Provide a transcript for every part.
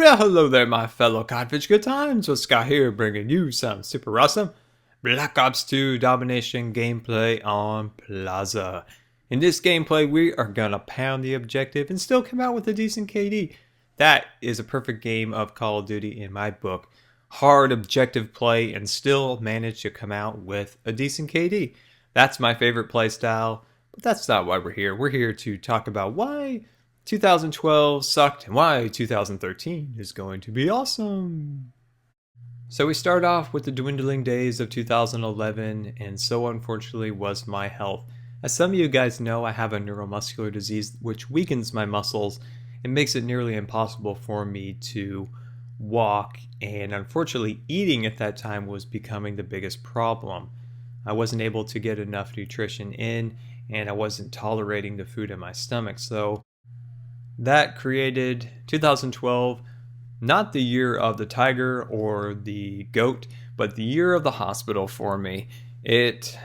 Well, hello there, my fellow codfish. Good times with Scott here, bringing you some super awesome Black Ops 2 domination gameplay on Plaza. In this gameplay, we are gonna pound the objective and still come out with a decent KD. That is a perfect game of Call of Duty in my book. Hard objective play and still manage to come out with a decent KD. That's my favorite play style, but that's not why we're here. We're here to talk about why 2012 sucked and why 2013 is going to be awesome. So we start off with the dwindling days of 2011, and so unfortunately was my health. As some of you guys know, I have a neuromuscular disease which weakens my muscles and makes it nearly impossible for me to walk, and unfortunately eating at that time was becoming the biggest problem. I wasn't able to get enough nutrition in, and I wasn't tolerating the food in my stomach, so that created 2012, not the year of the tiger or the goat, but the year of the hospital for me. It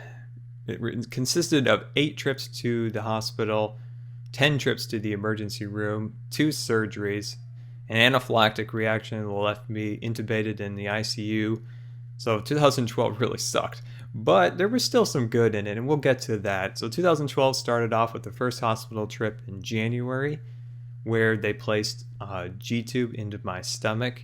consisted of 8 trips to the hospital, 10 trips to the emergency room, 2 surgeries, an anaphylactic reaction that left me intubated in the ICU. So 2012 really sucked, but there was still some good in it, and we'll get to that. So 2012 started off with the first hospital trip in January, where they placed a G-tube into my stomach,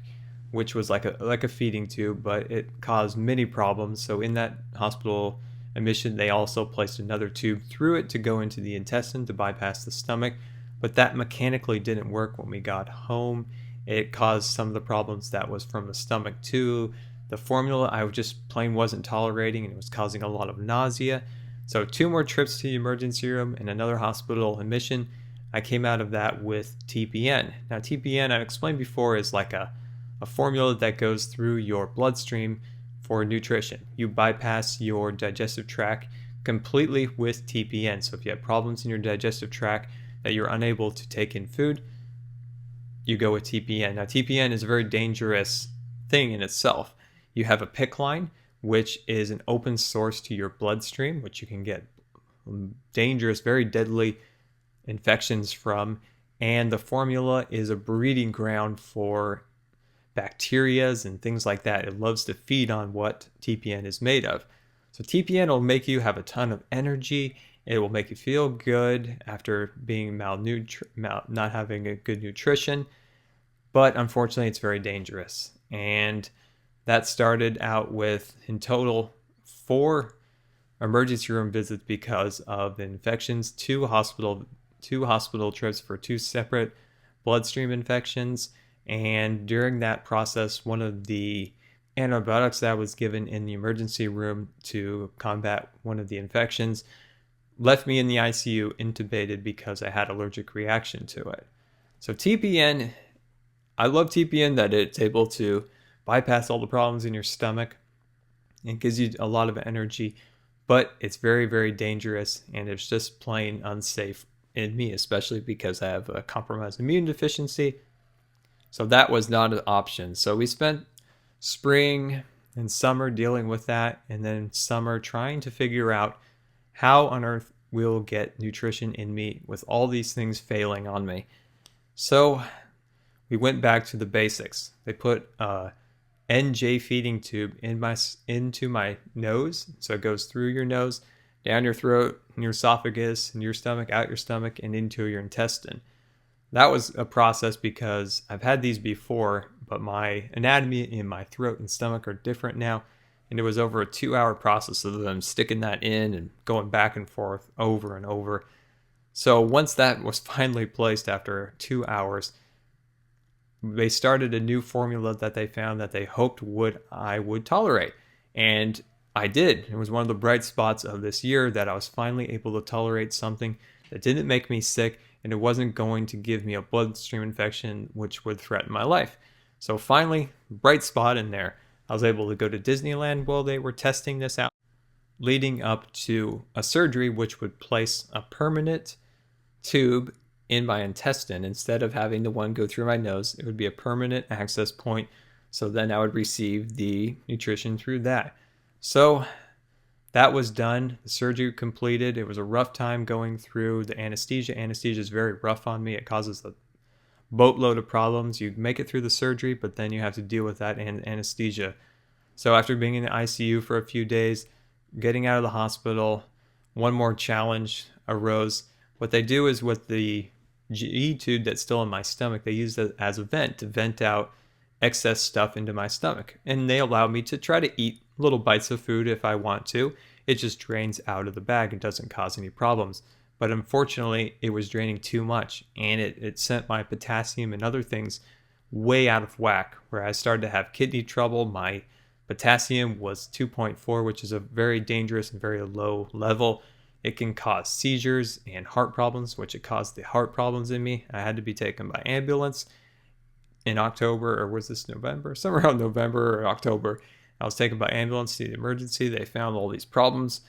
which was like a feeding tube, but it caused many problems. So in that hospital admission, they also placed another tube through it to go into the intestine to bypass the stomach, but that mechanically didn't work when we got home. It caused some of the problems that was from the stomach too. The formula I just plain wasn't tolerating, and it was causing a lot of nausea. So 2 more trips to the emergency room and another hospital admission. I came out of that with TPN. Now TPN, I explained before, is like a formula that goes through your bloodstream for nutrition. You bypass your digestive tract completely with TPN. So if you have problems in your digestive tract that you're unable to take in food, you go with TPN. Now TPN is a very dangerous thing in itself. You have a PICC line, which is an open source to your bloodstream, which you can get dangerous, very deadly infections from, and the formula is a breeding ground for bacterias and things like that. It loves to feed on what TPN is made of. So TPN will make you have a ton of energy. It will make you feel good after being not having a good nutrition, but unfortunately it's very dangerous. And that started out with, in total, 4 emergency room visits because of the infections, 2 hospital trips for 2 separate bloodstream infections. And during that process, one of the antibiotics that was given in the emergency room to combat one of the infections left me in the ICU intubated because I had allergic reaction to it. So TPN, I love TPN that it's able to bypass all the problems in your stomach and gives you a lot of energy, but it's very, very dangerous, and it's just plain unsafe in me, especially because I have a compromised immune deficiency. So that was not an option. So we spent spring and summer dealing with that, and then summer trying to figure out how on earth we'll get nutrition in me with all these things failing on me. So we went back to the basics. They put a NJ feeding tube into my nose, so it goes through your nose, down your throat, in your esophagus, in your stomach, out your stomach, and into your intestine. That was a process because I've had these before, but my anatomy in my throat and stomach are different now, and it was over a 2-hour process of them sticking that in and going back and forth over and over. So once that was finally placed after 2 hours, they started a new formula that they found that they hoped I would tolerate. And I did. It was one of the bright spots of this year that I was finally able to tolerate something that didn't make me sick, and it wasn't going to give me a bloodstream infection which would threaten my life. So finally, bright spot in there. I was able to go to Disneyland while they were testing this out, leading up to a surgery which would place a permanent tube in my intestine. Instead of having the one go through my nose, it would be a permanent access point. So then I would receive the nutrition through that. So that was done. The surgery completed. It was a rough time going through the anesthesia. Anesthesia is very rough on me. It causes the boatload of problems. You make it through the surgery, but then you have to deal with that and anesthesia. So after being in the ICU for a few days, getting out of the hospital, one more challenge arose. What they do is with the GE tube that's still in my stomach, they use it as a vent to vent out excess stuff into my stomach. And they allow me to try to eat little bites of food if I want to. It just drains out of the bag and doesn't cause any problems. But unfortunately, it was draining too much, and it sent my potassium and other things way out of whack, where I started to have kidney trouble. My potassium was 2.4, which is a very dangerous and very low level. It can cause seizures and heart problems, which it caused the heart problems in me. I had to be taken by ambulance in October, or was this November? Somewhere around November or October. I was taken by ambulance to the emergency. They found all these problems.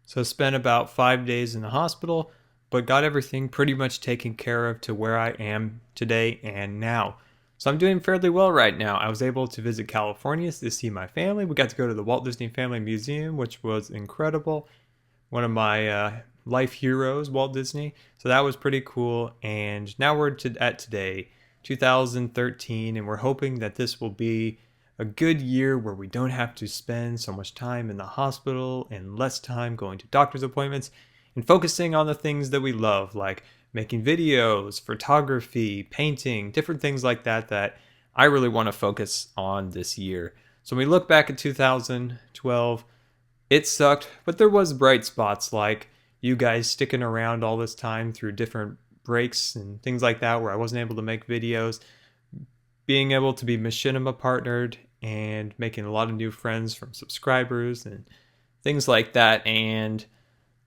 So I spent about 5 days in the hospital, but got everything pretty much taken care of to where I am today and now. So I'm doing fairly well right now. I was able to visit California to see my family. We got to go to the Walt Disney Family Museum, which was incredible. One of my life heroes, Walt Disney. So that was pretty cool. And now we're at today, 2013, and we're hoping that this will be a good year where we don't have to spend so much time in the hospital and less time going to doctor's appointments and focusing on the things that we love, like making videos, photography, painting, different things like that that I really want to focus on this year. So when we look back at 2012, it sucked, but there was bright spots like you guys sticking around all this time through different breaks and things like that where I wasn't able to make videos, being able to be machinima partnered and making a lot of new friends from subscribers and things like that. And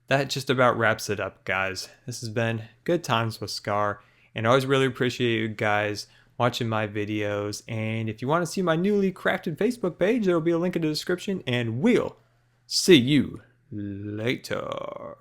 that just about wraps it up, guys. This has been Good Times with Scar, and I always really appreciate you guys watching my videos. And if you want to see my newly crafted Facebook page, there will be a link in the description, and we'll see you later.